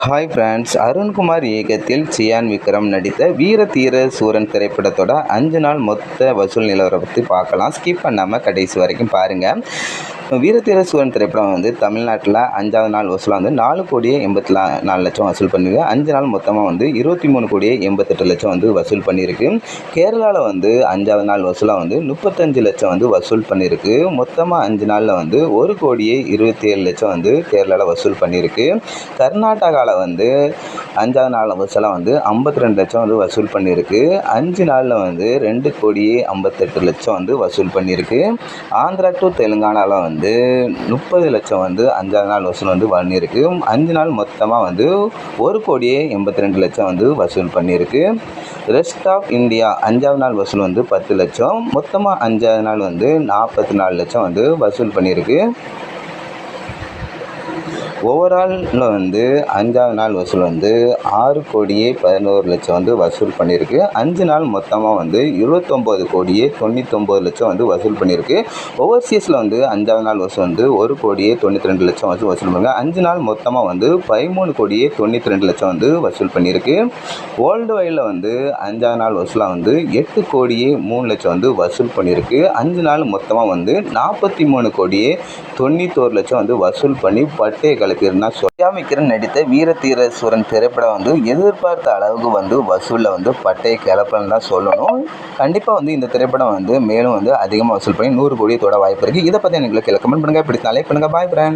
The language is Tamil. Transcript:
ஹாய் ஃப்ரெண்ட்ஸ், அருண்குமார் இயக்கத்தில் சியான் விக்ரம் நடித்த வீர தீர சூரன் திரைப்படத்தோட 5 நாள் மொத்த வசூல் நிலவரம் பற்றி பார்க்கலாம். ஸ்கிப் பண்ணாமல் கடைசி வரைக்கும் பாருங்கள். வீர தீர சூரன் திரைப்படம் தமிழ்நாட்டில் 5வது நாள் வசூலாக 4,84,00,000 வசூல் பண்ணியிருக்கு. 5 நாள் மொத்தமாக 23,88,00,000 வசூல் பண்ணியிருக்கு. கேரளாவில் 5வது நாள் வசூலாக 35,00,000 வசூல் பண்ணியிருக்கு. மொத்தமாக 5 நாளில் 1,27,00,000 கேரளாவில் வசூல் பண்ணியிருக்கு. கர்நாடகாவில் 5வது நாள் வசூலாக 52,00,000 வசூல் பண்ணியிருக்கு. 5 நாளில் 2,58,00,000 வசூல் பண்ணியிருக்கு. ஆந்திரா டு தெலுங்கானாவில் 30,00,000 5வது நாள் வசூல் பண்ணியிருக்கு. 5 நாள் மொத்தமாக 1,82,00,000 வசூல் பண்ணியிருக்கு. ரெஸ்ட் ஆஃப் இந்தியா 5வது நாள் வசூல் 10,00,000. மொத்தமாக 5வது நாள் 44,00,000 வசூல் பண்ணியிருக்கு. ஓவராலில் 5வது நாள் வசூல் 6,11,00,000 வசூல் பண்ணியிருக்கு. 5 நாள் மொத்தமாக 29,99,00,000 வசூல் பண்ணியிருக்கு. ஓவர்சீஸில் 5வது நாள் வசூல் 1,92,00,000 வசூல் பண்ணியிருக்கு. 5 நாள் மொத்தமாக 13,92,00,000 வசூல் பண்ணியிருக்கு. வேர்ல்டு வைடில் 5வது நாள் வசூலாக 8,03,00,000 வசூல் பண்ணியிருக்கு. 5 நாள் மொத்தமாக 43,91,00,000 வசூல் பண்ணி பட்டே கலப்பியிருந்தா சியான் விக்ரம் நடித்த வீர தீர சூரன் திரைப்படம் எதிர்பார்த்த அளவுக்கு வசூலில் பட்டையை கிளப்பலன்னு தான் சொல்லணும். கண்டிப்பாக இந்த திரைப்படம் மேலும் அதிகமாக வசூல் பண்ணி 100 கோடியை தொட வாய்ப்பு இருக்குது. இதை பற்றி எனக்கு கமெண்ட் பண்ணுங்கள். பிடிச்ச லைக் பண்ணுங்கள். பாய் ஃப்ரெண்ட்.